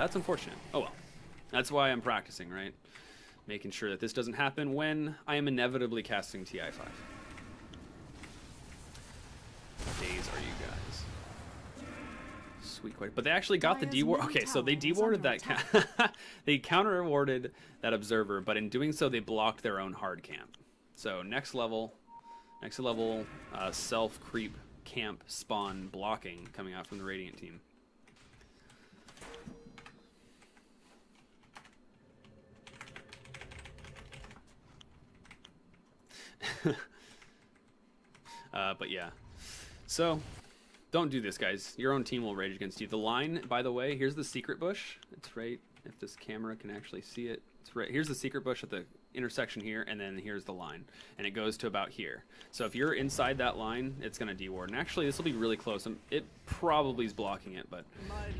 That's unfortunate. Oh well. That's why I'm practicing, right? Making sure that this doesn't happen when I am inevitably casting TI5. Days are you guys? Sweet quite. But they actually got the deward. Okay, so they dewarded that. They counter-awarded that observer, but in doing so, they blocked their own hard camp. So next level self creep camp spawn blocking coming out from the Radiant team. But yeah, so don't do this, guys. Your own team will rage against you. The line, by the way, here's the secret bush. It's right, if this camera can actually see it, it's right here's the secret bush at the intersection here, and then here's the line, and it goes to about here. So if you're inside that line, it's going to deward. And actually, this will be really close. It probably is blocking it, but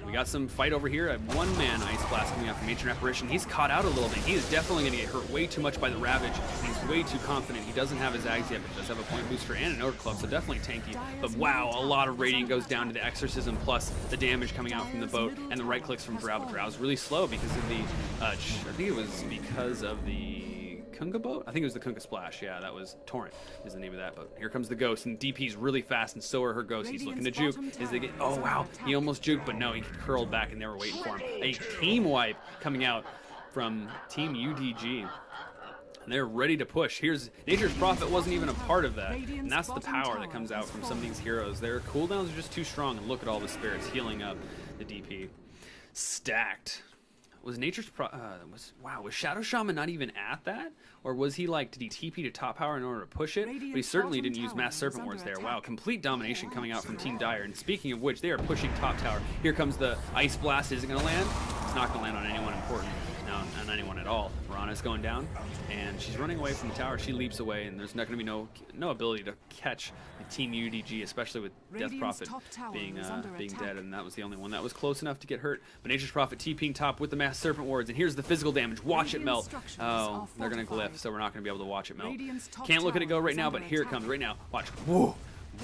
we got some fight over here. A one-man Ice Blast coming out from Ancient Apparition. He's caught out a little bit. He is definitely going to get hurt way too much by the Ravage. He's way too confident. He doesn't have his Ags yet, but does have a point booster and an Orc Club, so definitely tanky. But wow, a lot of Radiant goes down to the Exorcism, plus the damage coming out from the boat, and the right clicks from Drow. But Drow's really slow because of the, I think it was because of the Kunga boat? I think it was the Kunga Splash. Yeah, that was Torrent is the name of that boat. Here comes the Ghost, and DP's really fast, and so are her Ghosts. He's looking to juke. Is they get? Oh wow, he almost juked, but no, he curled back, and they were waiting for him. A team wipe coming out from Team UDG. And they're ready to push. Here's Nature's Prophet wasn't even a part of that, and that's the power that comes out from some of these heroes. Their cooldowns are just too strong, and look at all the spirits healing up the DP. Stacked. Was was Shadow Shaman not even at that? Or was he like, did he TP to top power in order to push it? But he certainly didn't use Mass Serpent Wards there. Wow, complete domination coming out from Team Dire. And speaking of which, they are pushing top tower. Here comes the Ice Blast. Is it going to land? It's not going to land on anyone important. No, on anyone at all. Mirana's going down, and she's running away from the tower. She leaps away, and there's not going to be no ability to catch the Team UDG, especially with Death Prophet being dead, and that was the only one that was close enough to get hurt. But Nature's Prophet TPing top with the Mass Serpent Wards, and here's the physical damage. Watch it melt. Oh, they're going to glyph, so we're not going to be able to watch it melt. Can't look at it go right now, but here it comes right now. Watch. Whoa.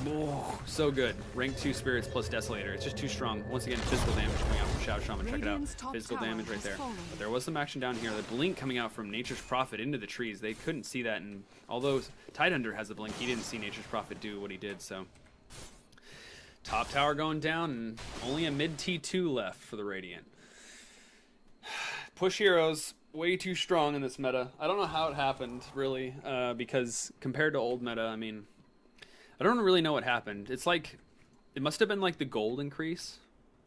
Oh, so good. Rank 2 spirits plus Desolator. It's just too strong. Once again, physical damage coming out from Shadow Shaman. Check it out. Physical damage right there. But there was some action down here. The blink coming out from Nature's Prophet into the trees. They couldn't see that, and although Tidehunter has the blink, he didn't see Nature's Prophet do what he did, so. Top tower going down, and only a mid T2 left for the Radiant. Push heroes. Way too strong in this meta. I don't know how it happened, really, because compared to old meta, I mean, I don't really know what happened. It's like, it must have been like the gold increase,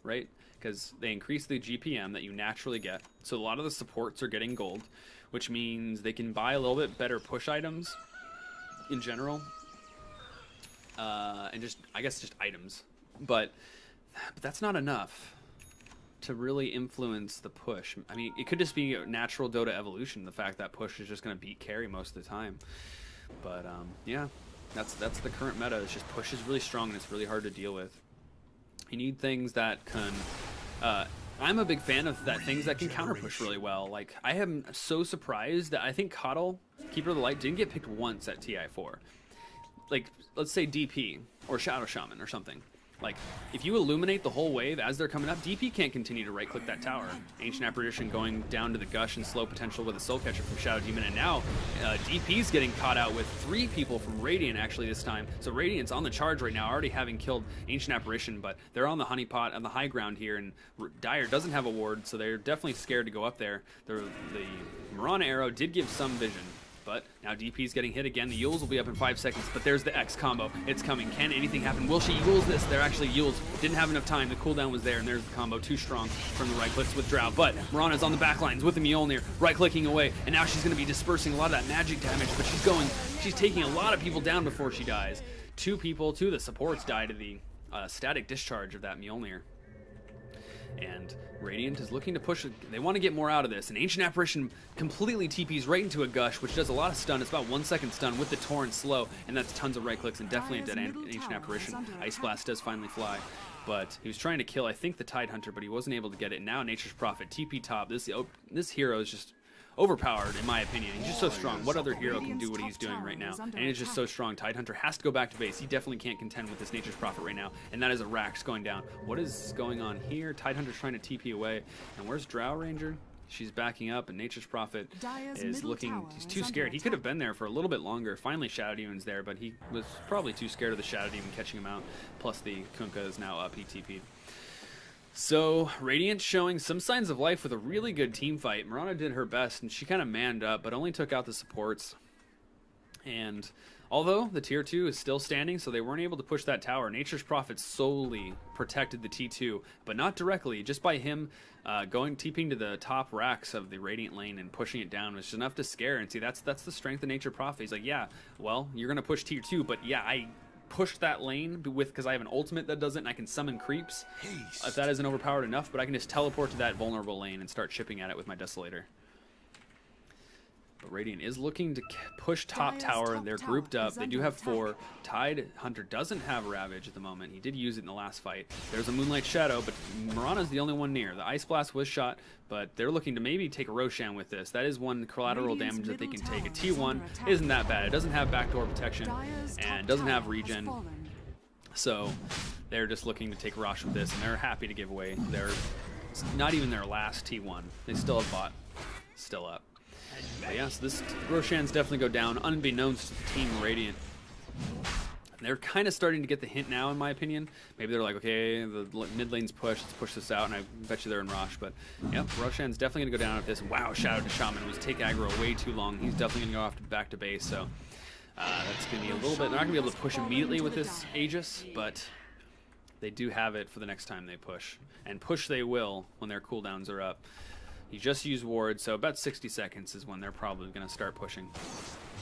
right? Because they increased the GPM that you naturally get. So a lot of the supports are getting gold, which means they can buy a little bit better push items in general. And just, I guess, just items. But that's not enough to really influence the push. I mean, it could just be a natural Dota evolution, the fact that push is just going to beat carry most of the time. But, yeah. That's the current meta. It's just push is really strong and it's really hard to deal with. You need things that can. I'm a big fan of things that can counter push really well. Like, I am so surprised that I think Coddle, Keeper of the Light, didn't get picked once at TI4. Like, let's say DP or Shadow Shaman or something. Like, if you illuminate the whole wave as they're coming up, DP can't continue to right-click that tower. Ancient Apparition going down to the Gush and slow potential with a Soul Catcher from Shadow Demon, and now DP's getting caught out with 3 people from Radiant actually this time. So Radiant's on the charge right now, already having killed Ancient Apparition, but they're on the honeypot on the high ground here, and Dire doesn't have a ward, so they're definitely scared to go up there. The Mirana arrow did give some vision. But now DP's getting hit again. The Yules will be up in 5 seconds, but there's the X combo. It's coming. Can anything happen? Will she Yules this? They're actually Yules. Didn't have enough time. The cooldown was there, and there's the combo. Too strong from the right clicks with Drow. But Mirana's on the back lines with the Mjolnir, right-clicking away, and now she's going to be dispersing a lot of that magic damage, but she's taking a lot of people down before she dies. 2 of the supports die to the static discharge of that Mjolnir. And Radiant is looking to push. They want to get more out of this. And Ancient Apparition completely TPs right into a Gush, which does a lot of stun. It's about 1 second stun with the Torrent slow, and that's tons of right clicks and definitely a dead Ancient Apparition. Ice Blast does finally fly, but he was trying to kill, I think, the Tidehunter, but he wasn't able to get it. Now Nature's Prophet, TP top. This hero is just overpowered in my opinion. He's just so strong. What other hero can do what he's doing right now? And he's just so strong. Tidehunter has to go back to base. He definitely can't contend with this Nature's Prophet right now. And that is a Rax going down. What is going on here? Tidehunter's trying to TP away. And where's Drow Ranger? She's backing up, and Nature's Prophet is looking. He's too scared. He could have been there for a little bit longer. Finally, Shadow Demon's there, but he was probably too scared of the Shadow Demon catching him out. Plus, the Kunkka is now up. He TP'd. So, Radiant showing some signs of life with a really good team fight. Mirana did her best, and she kind of manned up, but only took out the supports. And although the tier 2 is still standing, so they weren't able to push that tower, Nature's Prophet solely protected the T2, but not directly. Just by him TPing to the top racks of the Radiant lane and pushing it down was just enough to scare. And see, that's the strength of Nature's Prophet. He's like, yeah, well, you're going to push tier 2, but yeah, I pushed that lane because I have an ultimate that does it, and I can summon creeps. If that isn't overpowered enough, but I can just teleport to that vulnerable lane and start chipping at it with my Desolator. But Radiant is looking to push top tower. They're grouped up. They do have 4. Tidehunter doesn't have Ravage at the moment. He did use it in the last fight. There's a Moonlight Shadow, but Mirana's the only one near. The Ice Blast was shot, but they're looking to maybe take a Roshan with this. That is one collateral damage that they can take. A T1 isn't that bad. It doesn't have backdoor protection and doesn't have regen. So they're just looking to take Rosh with this, and they're happy to give away not even their last T1. They still have bot still up. But yeah, so this Roshan's definitely go down, unbeknownst to Team Radiant. And they're kind of starting to get the hint now, in my opinion. Maybe they're like, okay, the mid lane's pushed, let's push this out, and I bet you they're in Rosh. But yep, Roshan's definitely going to go down at this. Wow, Shadow to Shaman was take aggro way too long. He's definitely going to go off back to base, so that's going to be a little bit. They're not going to be able to push immediately with this Aegis, but they do have it for the next time they push. And push they will when their cooldowns are up. He just used ward, so about 60 seconds is when they're probably going to start pushing.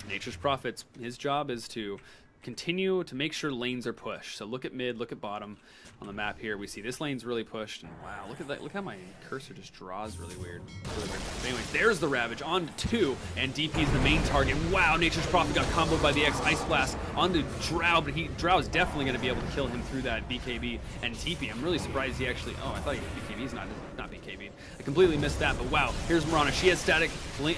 Nature's Prophet's, his job is to continue to make sure lanes are pushed. So look at mid, look at bottom on the map here. We see this lane's really pushed, and wow, look at that. Look how my cursor just draws really weird. Really weird. But anyways, there's the Ravage on to 2, and DP's the main target. Wow, Nature's Prophet got comboed by the X Ice Blast onto Drow, but Drow is definitely going to be able to kill him through that BKB and TP. I'm really surprised he actually. Oh, I thought he BKB's not BKB. I completely missed that, but wow, here's Mirana. She has static the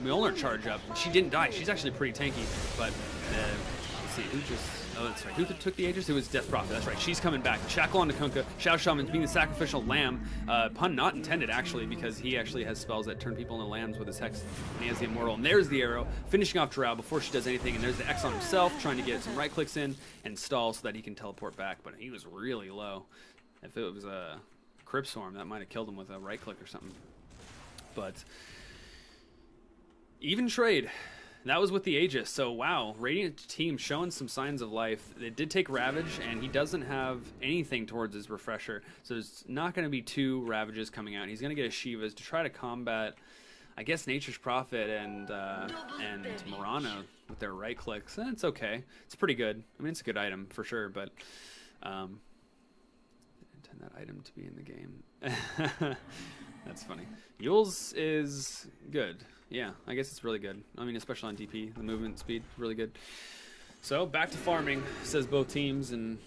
Mjolnir charge up. She didn't die. She's actually pretty tanky, but let's see who just. Oh, that's right. Who took the Aegis? It was Death Prophet. That's right. She's coming back. Shackle on to Kunkka. Shadow Shaman's being the sacrificial lamb. Pun not intended, actually, because he actually has spells that turn people into lambs with his Hex. And he has the Immortal. And there's the arrow, finishing off Drow before she does anything. And there's the X on himself, trying to get some right clicks in and stall so that he can teleport back. But he was really low. If it was a Crypt Swarm, that might have killed him with a right click or something. But even trade. That was with the Aegis, so wow, Radiant team showing some signs of life. It did take Ravage, and he doesn't have anything towards his Refresher, so there's not going to be 2 Ravages coming out. He's going to get a Shiva's to try to combat, I guess, Nature's Prophet and Mirana with their right clicks, and it's okay. It's pretty good. I mean, it's a good item for sure, but didn't intend that item to be in the game. That's funny. Yule's is good. Yeah, I guess it's really good. I mean, especially on DP, the movement speed, really good. So, back to farming, says both teams, and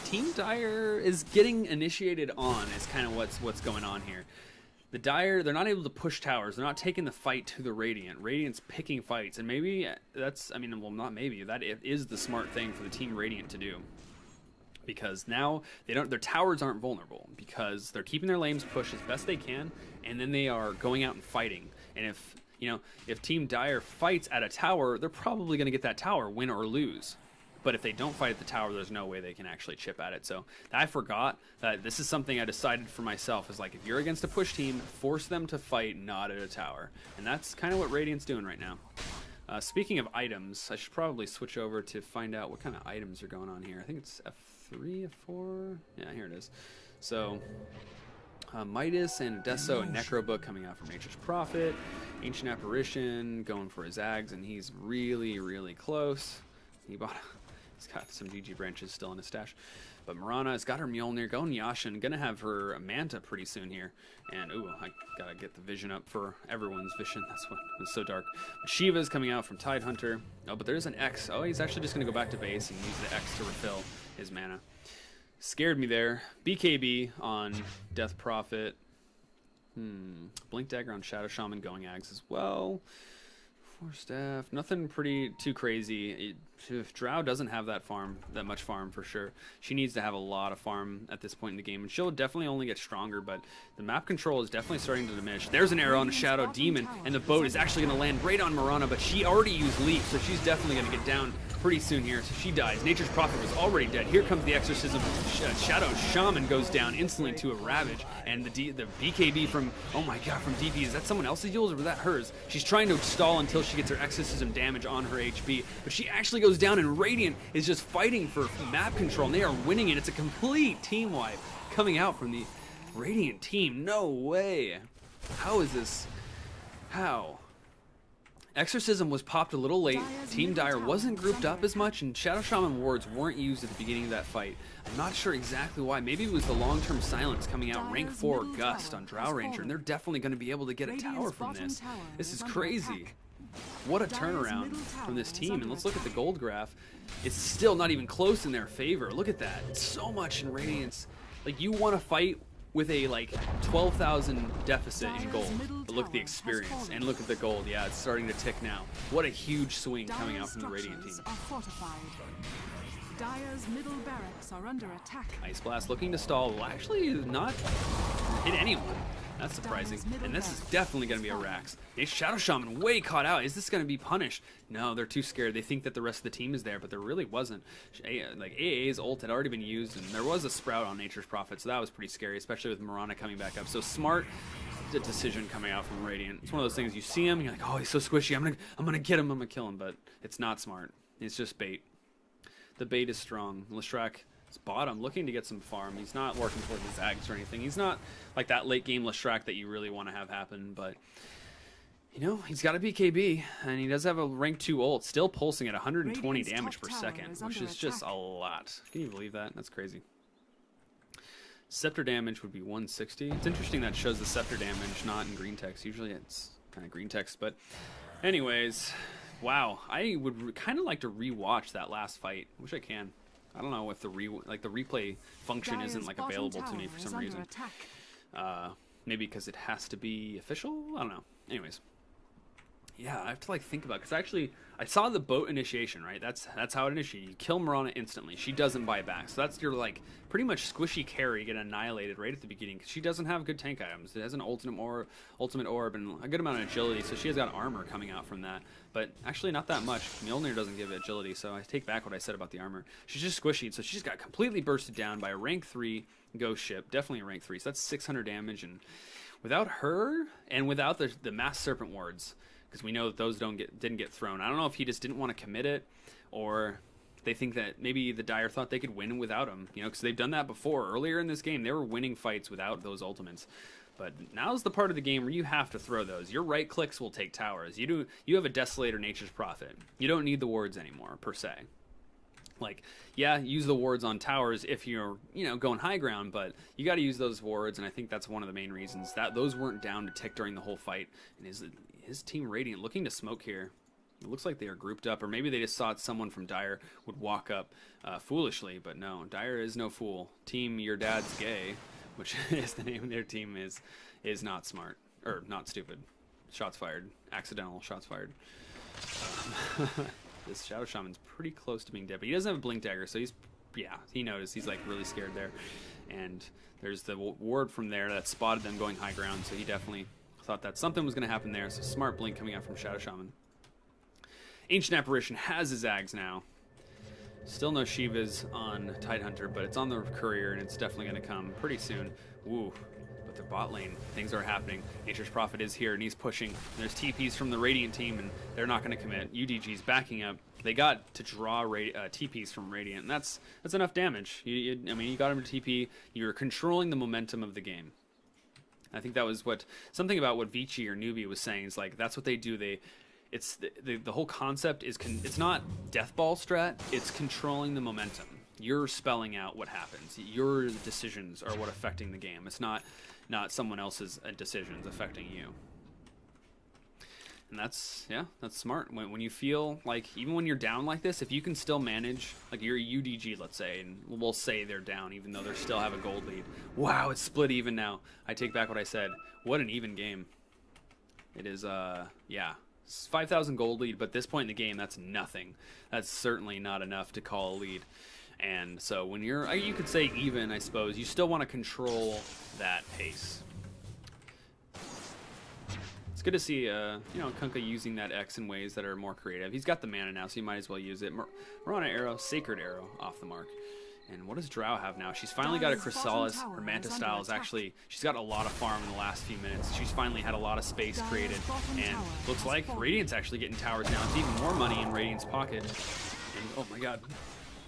Team Dire is getting initiated on is kind of what's going on here. The Dire, they're not able to push towers. They're not taking the fight to the Radiant. Radiant's picking fights, and maybe that's, I mean, well, not maybe, that is the smart thing for the Team Radiant to do. Because now their towers aren't vulnerable because they're keeping their lanes pushed as best they can, and then they are going out and fighting. And if Team Dire fights at a tower, they're probably going to get that tower, win or lose. But if they don't fight at the tower, there's no way they can actually chip at it. So I forgot that this is something I decided for myself. Is like, if you're against a push team, force them to fight not at a tower. And that's kind of what Radiant's doing right now. Speaking of items, I should probably switch over to find out what kind of items are going on here. I think it's F3, F4? Yeah, here it is. So, Midas and Deso and Necrobook coming out from Nature's Prophet. Ancient Apparition going for his Zags, and he's really, really close. He's got some GG branches still in his stash. But Mirana has got her Mjolnir, going Yashin, gonna have her Manta pretty soon here. And ooh, I gotta get the vision up for everyone's vision. That's what was so dark. But Shiva's coming out from Tidehunter. Oh, but there's an X. Oh, he's actually just gonna go back to base and use the X to refill his mana. Scared me there. BKB on Death Prophet. Blink Dagger on Shadow Shaman going Ags as well. 4 staff, nothing too crazy. If Drow doesn't have that much farm for sure. She needs to have a lot of farm at this point in the game, and she'll definitely only get stronger, but the map control is definitely starting to diminish. There's an arrow on a Shadow Demon, and the boat is actually going to land right on Mirana, but she already used Leap, so she's definitely going to get down pretty soon here, so she dies. Nature's Prophet was already dead. Here comes the Exorcism. Shadow Shaman goes down instantly to a Ravage, and the BKB from, oh my god, from DP, is that someone else's heals or was that hers? She's trying to stall until she gets her Exorcism damage on her HP, but she actually goes down, and Radiant is just fighting for map control, and they are winning it. It's a complete team wipe coming out from the Radiant team. No way. How is this? How? Exorcism was popped a little late. Team Dire wasn't grouped up as much, and Shadow Shaman wards weren't used at the beginning of that fight. I'm not sure exactly why. Maybe it was the long-term silence coming out rank 4 Gust on Drow Ranger, and they're definitely going to be able to get a tower from this. This is crazy. What a turnaround from this team. And let's look at the gold graph. It's still not even close in their favor. Look at that. It's so much in Radiance. Like, you want to fight with a like 12,000 deficit in gold, but look at the experience and look at the gold. Yeah, it's starting to tick now. What a huge swing coming out from the Radiant team. Dire's middle barracks are under attack. Ice Blast looking to stall. Will actually not hit anyone. That's surprising. And this is definitely going to be a Rax. Shadow Shaman way caught out. Is this going to be punished? No, they're too scared. They think that the rest of the team is there, but there really wasn't. Like, AA's ult had already been used, and there was a Sprout on Nature's Prophet, so that was pretty scary, especially with Mirana coming back up. So smart decision coming out from Radiant. It's one of those things, you see him, you're like, oh, he's so squishy. I'm gonna get him, I'm gonna kill him, but it's not smart. It's just bait. The bait is strong. Leshrac is bottom, looking to get some farm. He's not working towards his Zags or anything. He's not like that late game Leshrac that you really want to have happen, but you know, he's got a BKB, and he does have a rank 2 ult, still pulsing at 120 damage per second, which is just a lot. Can you believe that? That's crazy. Scepter damage would be 160. It's interesting that shows the scepter damage not in green text. Usually it's kind of green text, but anyways, wow. I would kind of like to rewatch that last fight. Wish I can. I don't know if the replay function isn't like available to me for some reason. Maybe because it has to be official. I don't know. Anyways, yeah, I have to like think about it, because actually I saw the boat initiation, right? That's how it initiated. You kill Mirana instantly. She doesn't buy back, so that's your like pretty much squishy carry get annihilated right at the beginning, because she doesn't have good tank items. It has an ultimate orb and a good amount of agility, so she has got armor coming out from that, but actually not that much. Mjolnir doesn't give agility, so I take back what I said about the armor. She's just squishy, so she just got completely bursted down by a rank 3 ghost ship, definitely a rank 3, so that's 600 damage, and without her and without the mass serpent wards, because we know that those didn't get thrown. I don't know if he just didn't want to commit it, or they think that maybe the Dire thought they could win without him, you know, because they've done that before. Earlier in this game, they were winning fights without those ultimates. But now's the part of the game where you have to throw those. Your right clicks will take towers. You have a Desolator, Nature's Prophet. You don't need the wards anymore, per se. Like, yeah, use the wards on towers if you're, you know, going high ground, but you got to use those wards, and I think that's one of the main reasons that those weren't down to tick during the whole fight. And his team Radiant looking to smoke here. It looks like they are grouped up, or maybe they just thought someone from Dire would walk up foolishly, but no, Dire is no fool. Team Your Dad's Gay, which is the name of their team, is not smart, or not stupid. Shots fired. Accidental shots fired. This Shadow Shaman's pretty close to being dead, but he doesn't have a Blink Dagger, so he noticed. He's like really scared there. And there's the ward from there that spotted them going high ground, so he definitely thought that something was going to happen there. So smart blink coming out from Shadow Shaman. Ancient Apparition has his Zags now. Still no Shivas on Tidehunter, but it's on the Courier, and it's definitely going to come pretty soon. Woo. But the bot lane, things are happening. Nature's Prophet is here, and he's pushing. There's TPs from the Radiant team, and they're not going to commit. UDG's backing up. They got to draw TPs from Radiant, and that's enough damage. I mean, you got him to TP. You're controlling the momentum of the game. I think that was something about what Vici or Newbie was saying. Is like, that's what they do. It's the whole concept is it's not death ball strat. It's controlling the momentum. You're spelling out what happens. Your decisions are what affecting the game. It's not someone else's decisions affecting you. And that's smart. When you feel like, even when you're down like this, if you can still manage, like you're a UDG, let's say, and we'll say they're down even though they still have a gold lead. Wow, it's split even now. I take back what I said. What an even game. It is, yeah. 5,000 gold lead, but at this point in the game, that's nothing. That's certainly not enough to call a lead. And so when you're, you could say even, I suppose, you still want to control that pace. It's good to see, you know, Kunkka using that X in ways that are more creative. He's got the mana now, so you might as well use it. Marana Arrow, Sacred Arrow, off the mark. And what does Drow have now? She's finally got a Chrysalis. Her Manta style is actually, she's got a lot of farm in the last few minutes. She's finally had a lot of space created. And looks like Radiant's actually getting towers now. It's even more money in Radiant's pocket. And, oh my god,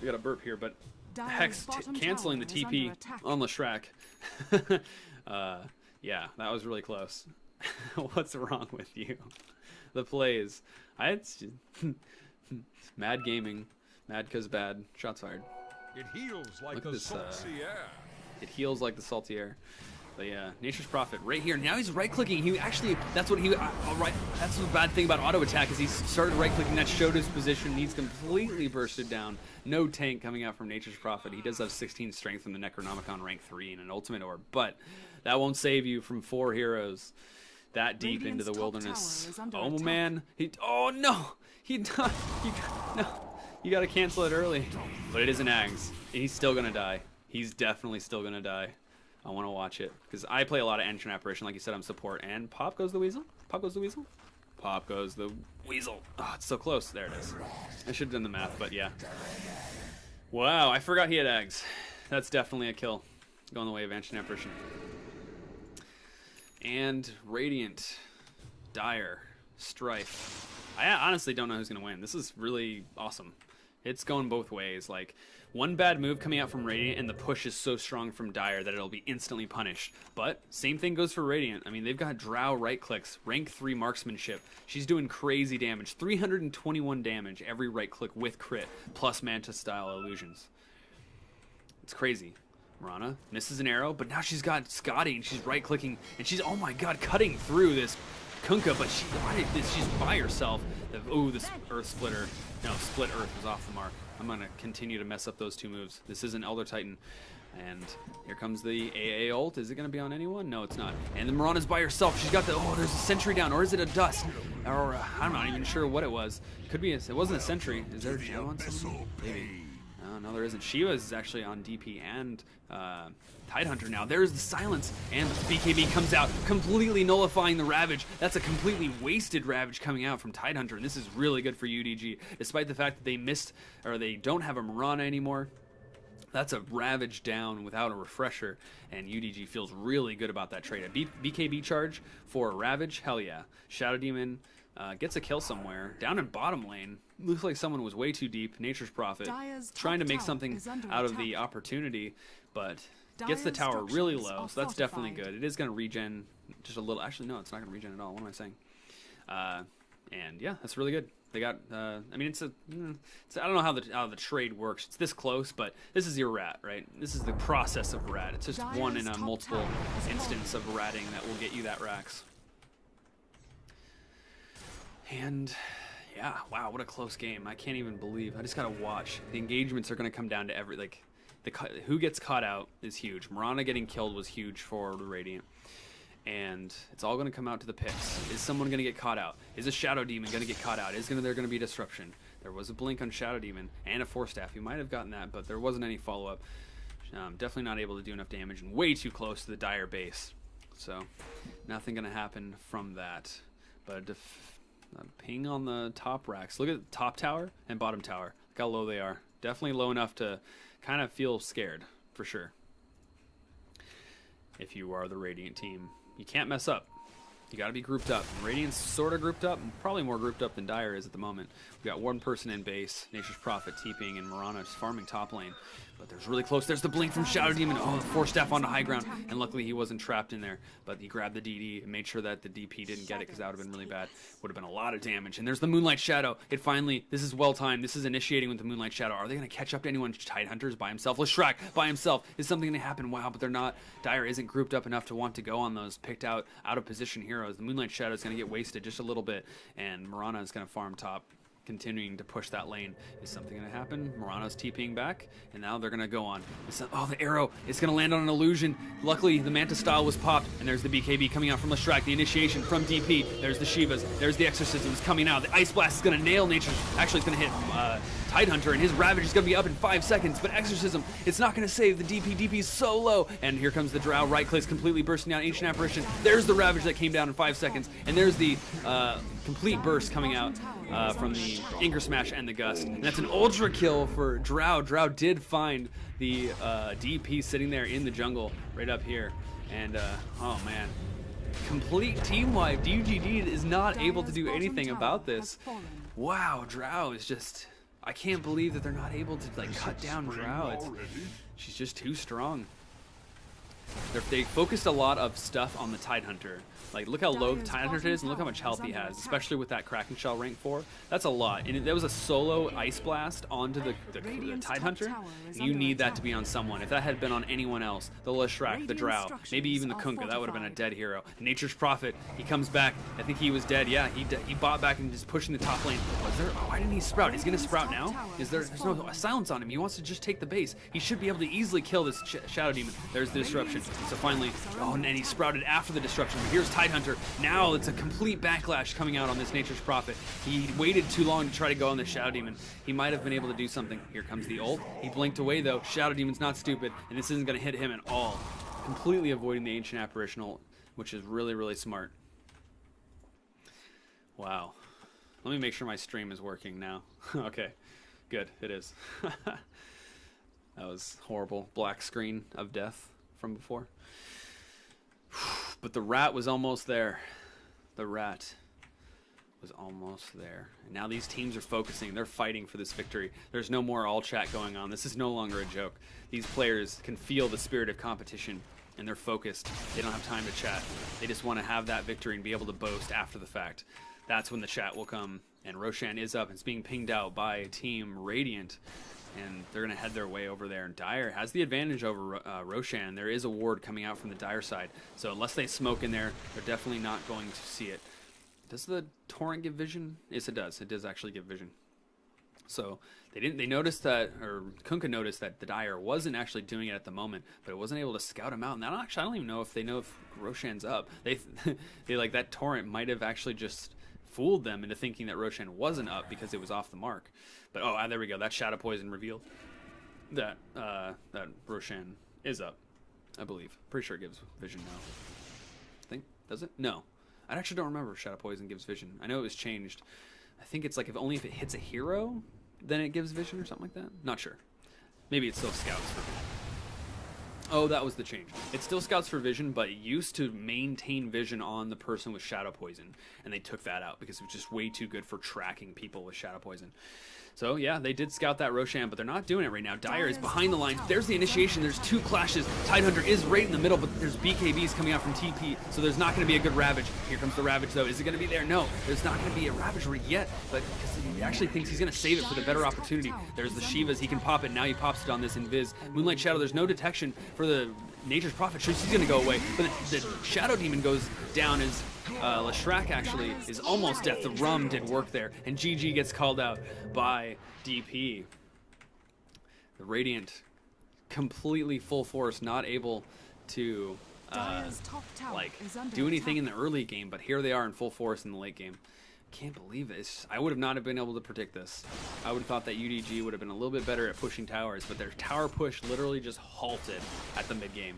we got a burp here, but Hex canceling the TP on Leshrac. Yeah, that was really close. What's wrong with you? The plays. Mad gaming. Mad cause bad. Shots fired. It heals like the salty air. It heals like the salty air. But yeah, Nature's Prophet right here. Now he's right-clicking. He actually, that's what he, right. That's the bad thing about auto attack is he started right-clicking. That showed his position. He's completely bursted down. No tank coming out from Nature's Prophet. He does have 16 strength from the Necronomicon rank 3 and an ultimate orb, but that won't save you from 4 heroes that deep into the wilderness. Oh man, oh no, no. You gotta cancel it early. But it is an Ags. He's still gonna die. He's definitely still gonna die. I want to watch it. Because I play a lot of Ancient Apparition, like you said, I'm support. And pop goes the Weasel? Pop goes the Weasel? Pop goes the Weasel. Oh, it's so close. There it is. I should have done the math, but yeah. Wow, I forgot he had Ags. That's definitely a kill. Going the way of Ancient Apparition. And Radiant. Dire. Strife. I honestly don't know who's going to win. This is really awesome. It's going both ways. Like, one bad move coming out from Radiant, and the push is so strong from Dire that it'll be instantly punished. But same thing goes for Radiant. I mean, they've got Drow right clicks, rank 3 marksmanship. She's doing crazy damage. 321 damage every right click with crit, plus Manta style illusions. It's crazy. Marana misses an arrow, but now she's got Scotty, and she's right clicking, and she's, oh my god, cutting through this Kunkka, but she's by herself. Oh, this Earth Splitter. No, Split Earth was off the mark. I'm going to continue to mess up those 2 moves. This is an Elder Titan. And here comes the AA ult. Is it going to be on anyone? No, it's not. And then Marana's by herself. She's got the, oh, there's a sentry down. Or is it a dust? Or I'm not even sure what it was. Could be, it wasn't a sentry. Is there a gem on something? Maybe. No, there isn't. Shiva is actually on DP and Tidehunter now. There's the silence, and BKB comes out, completely nullifying the Ravage. That's a completely wasted Ravage coming out from Tidehunter, and this is really good for UDG, despite the fact that they missed, or they don't have a Marana anymore. That's a Ravage down without a refresher, and UDG feels really good about that trade. A BKB charge for a Ravage, hell yeah. Shadow Demon gets a kill somewhere. Down in bottom lane, looks like someone was way too deep. Nature's Prophet trying to make something out of the opportunity, but gets the tower really low, so that's definitely good. It is going to regen just a little. Actually, no, it's not going to regen at all. What am I saying? And yeah, that's really good. They got, I mean, I don't know how the trade works. It's this close, but this is your rat, right? This is the process of rat. It's just one in a multiple instance of ratting that will get you that Rax. And yeah, wow, what a close game. I can't even believe. I just got to watch. The engagements are going to come down to who gets caught out is huge. Marana getting killed was huge for the Radiant. And it's all going to come out to the picks. Is someone going to get caught out? Is a Shadow Demon going to get caught out? There going to be disruption? There was a blink on Shadow Demon and a Force Staff. You might have gotten that, but there wasn't any follow-up. Definitely not able to do enough damage and way too close to the Dire base. So nothing going to happen from that. But a ping on the top racks. Look at the top tower and bottom tower. Look how low they are. Definitely low enough to kind of feel scared, for sure. If you are the Radiant team. You can't mess up. You got to be grouped up. Radiant's sort of grouped up, probably more grouped up than Dire is at the moment. We got one person in base, Nature's Prophet TPing, and Marana just farming top lane. But there's really close. There's the blink from Shadow Demon. Oh, the Force Staff onto high ground. And luckily he wasn't trapped in there. But he grabbed the DD and made sure that the DP didn't get it because that would have been really bad. Would have been a lot of damage. And there's the Moonlight Shadow. It finally, this is well timed. This is initiating with the Moonlight Shadow. Are they going to catch up to anyone? Tidehunter's by himself. Leshrac by himself. Is something going to happen? Wow, but they're not. Dire isn't grouped up enough to want to go on those picked out of position heroes. The Moonlight Shadow is going to get wasted just a little bit. And Mirana is going to farm top. Continuing to push that lane. Is something going to happen? Morano's TPing back, and now they're going to go on. Oh, the arrow. It's going to land on an illusion. Luckily, the Manta style was popped, and there's the BKB coming out from Leshrac. The initiation from DP. There's the Shivas. There's the Exorcisms coming out. The Ice Blast is going to nail Nature. Actually, it's going to hit Tidehunter, and his Ravage is going to be up in 5 seconds, but Exorcism, it's not going to save the DP. DP is so low, and here comes the Drow. Right click's completely bursting down. Ancient Apparition. There's the Ravage that came down in 5 seconds, and there's the complete burst coming out from the Inker Smash and the Gust. And that's an ultra kill for Drow. Drow did find the DP sitting there in the jungle right up here. And, oh man, complete team wipe. DGD is not able to do anything about this. Wow, Drow is just, I can't believe that they're not able to like cut down Drow. She's just too strong. They focused a lot of stuff on the Tidehunter. Like, look how low the Tidehunter is, and look how much health he has, especially with that Kraken Shell rank 4. That's a lot. And that was a solo Ice Blast onto the Tidehunter. You need that to be on someone. If that had been on anyone else, the Leshrac, the Drow, maybe even the Kunkka, that would have been a dead hero. Nature's Prophet, he comes back. I think he was dead. Yeah, he bought back and just pushing the top lane. Was there? Oh, why didn't he sprout? He's going to sprout now? There's no silence on him. He wants to just take the base. He should be able to easily kill this Shadow Demon. There's the disruption. So finally, oh, and then he sprouted after the disruption. But here's Tidehunter. Now it's a complete backlash coming out on this Nature's Prophet. He waited too long to try to go on the Shadow Demon. He might have been able to do something. Here comes the ult. He blinked away though. Shadow Demon's not stupid, and this isn't going to hit him at all. Completely avoiding the Ancient Apparition ult, which is really, really smart. Wow. Let me make sure my stream is working now. Okay, good, it is. That was horrible. Black screen of death from before. But the rat was almost there. The rat was almost there. And now these teams are focusing. They're fighting for this victory. There's no more all chat going on. This is no longer a joke. These players can feel the spirit of competition, and they're focused. They don't have time to chat. They just want to have that victory and be able to boast after the fact. That's when the chat will come. And Roshan is up. It's being pinged out by Team Radiant. And they're going to head their way over there. And Dire has the advantage over Roshan. There is a ward coming out from the Dire side. So unless they smoke in there, they're definitely not going to see it. Does the Torrent give vision? Yes, it does. It does actually give vision. So they noticed that, or Kunkka noticed that the Dire wasn't actually doing it at the moment, but it wasn't able to scout him out. And I don't even know if they know if Roshan's up. They like that Torrent might have actually just fooled them into thinking that Roshan wasn't up because it was off the mark. But oh, there we go. That Shadow Poison revealed that that Roshan is up, I believe. Pretty sure it gives vision now. I think, does it? No, I actually don't remember if Shadow Poison gives vision. I know it was changed. I think it's like if only if it hits a hero, then it gives vision or something like that. Not sure. Maybe it still scouts for vision. Oh, that was the change. It still scouts for vision, but it used to maintain vision on the person with Shadow Poison, and they took that out because it was just way too good for tracking people with Shadow Poison. So yeah, they did scout that Roshan, but they're not doing it right now. Dire is behind the lines. There's the initiation. There's two clashes. Tidehunter is right in the middle, but there's BKBs coming out from TP, so there's not going to be a good Ravage. Here comes the Ravage, though. Is it going to be there? No, there's not going to be a Ravager yet, but because he actually thinks he's going to save it for the better opportunity. There's the Shivas. He can pop it. Now he pops it on this Invis. Moonlight Shadow, there's no detection for the Nature's Prophet. She's going to go away, but the Shadow Demon goes down as Leshrac actually is almost death. The rum did work there, and GG gets called out by DP. The Radiant completely full force, not able to like do anything in the early game, but here they are in full force in the late game. Can't believe this. I would have not have been able to predict this. I would have thought that UDG would have been a little bit better at pushing towers, but their tower push literally just halted at the mid game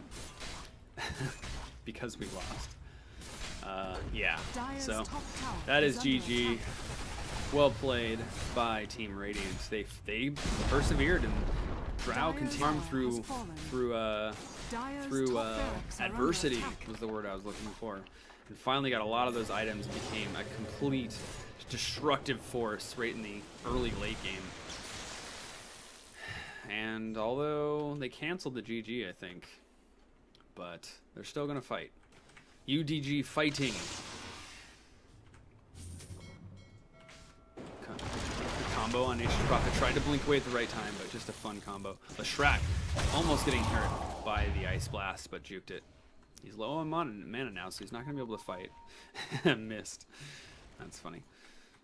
because we lost. Yeah, so that is GG. Well played by Team Radiant. They persevered, and Drow continued through adversity was the word I was looking for, and finally got a lot of those items, became a complete destructive force right in the early late game. And although they canceled the GG, I think, but they're still going to fight. UDG fighting. The combo on Nature's Prophet tried to blink away at the right time, but just a fun combo. Leshrac almost getting hurt by the Ice Blast, but juked it. He's low on mana now, so he's not going to be able to fight. Missed. That's funny.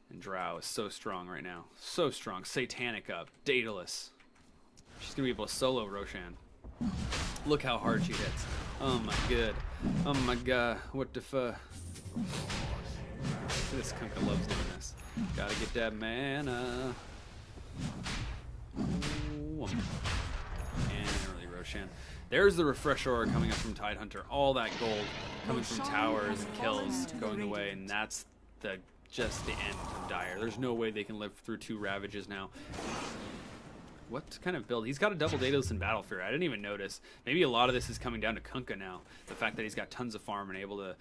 And Drow is so strong right now. So strong. Satanic up. Daedalus. She's going to be able to solo Roshan. Look how hard she hits. Oh my god. Oh my god. What the fuck? This Kunkka loves doing this. Gotta get that mana. Ooh. And early Roshan. There's the refresh aura coming up from Tidehunter. All that gold coming from towers and kills going away, and that's just the end of Dire. There's no way they can live through 2 Ravages now. What kind of build? He's got a double Daedalus and Battle Fury. I didn't even notice. Maybe a lot of this is coming down to Kunkka now. The fact that he's got tons of farm and able to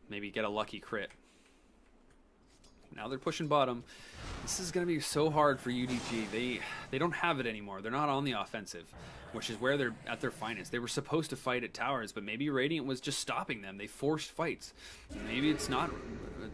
maybe get a lucky crit. Now they're pushing bottom. This is going to be so hard for UDG. They don't have it anymore. They're not on the offensive, which is where they're at their finest. They were supposed to fight at towers, but maybe Radiant was just stopping them. They forced fights. Maybe it's not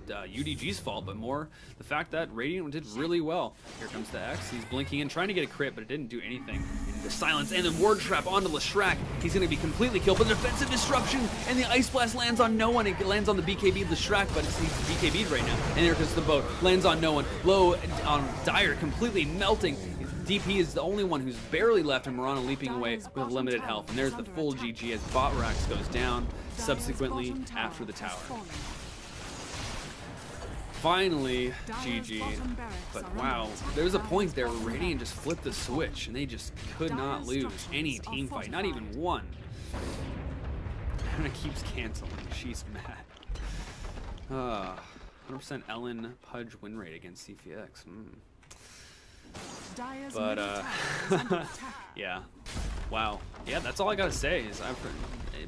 UDG's fault, but more the fact that Radiant did really well. Here comes the X. He's blinking in, trying to get a crit, but it didn't do anything. And the silence and the Ward Trap onto Leshrac. He's going to be completely killed, but the defensive disruption and the Ice Blast lands on no one. It lands on the BKB Leshrac, but he's BKB'd right now. And there goes the boat. Lands on no one. Low on Dire, completely melting. DP is the only one who's barely left, and Mirana leaping away with limited health. And there's the full GG as Botrax goes down subsequently after the tower. Finally, GG. But wow, there was a point there where Radiant just flipped the switch, and they just could not lose any team fight, not even one. And it keeps canceling. She's mad. 100% Ellen Pudge win rate against CPX. But yeah, wow, yeah, that's all I gotta say is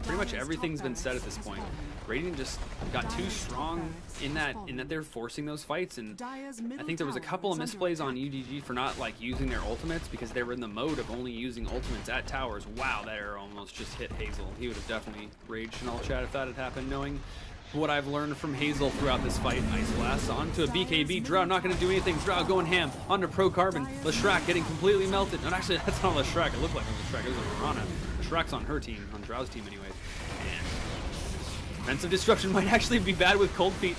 pretty much everything's been said at this point. Radiant just got too strong in that they're forcing those fights, and I think there was a couple of misplays on UDG for not like using their ultimates because they were in the mode of only using ultimates at towers. Wow, that arrow almost just hit Hazel. He would have definitely raged in all chat if that had happened, knowing what I've learned from Hazel throughout this fight. Ice Blast onto a BKB. Drow not going to do anything. Drow going ham onto Pro Carbon. Leshrac getting completely melted. And actually, that's not Leshrac. It looked like it was Leshrac. It was Mirana. Leshrac's on her team, on Drow's team anyways. And defensive destruction might actually be bad with Cold Feet.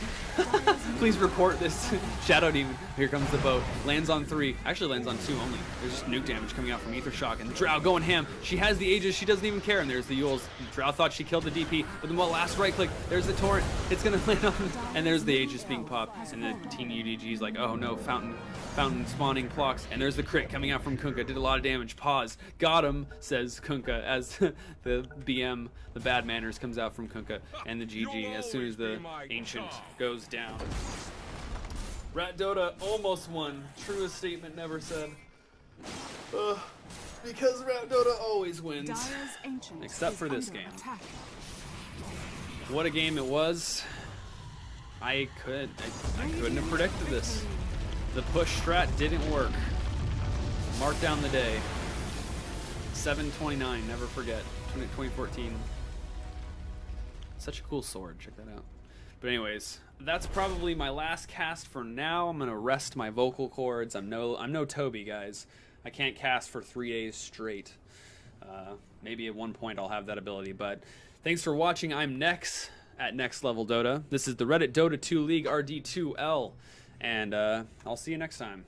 Please report this. Shadow Demon. Here comes the boat. Lands on 3. Actually lands on 2 only. There's just nuke damage coming out from Aether Shock. And Drow going ham. She has the Aegis. She doesn't even care. And there's the Yules. Drow thought she killed the DP. But then last right click. There's the Torrent. It's going to land on. And there's the Aegis being popped. And the Team UDG's like, oh no, Fountain spawning clocks. And there's the crit coming out from Kunkka. Did a lot of damage. Pause. Got him, says Kunkka, as the BM, the bad manners, comes out from Kunkka. And the GG as soon as the Ancient goes down. Rat Dota almost won. Truest statement never said. Because Rat Dota always wins. Except for this game. What a game it was. I couldn't have predicted this. The push strat didn't work. Mark down the day. 7/29, never forget. 2014. Such a cool sword, check that out. But anyways, that's probably my last cast for now. I'm gonna rest my vocal cords. I'm no Toby, guys. I can't cast for 3 days straight. Maybe at one point I'll have that ability, but thanks for watching. I'm Nex at Next Level Dota. This is the Reddit Dota 2 League RD2L, and I'll see you next time.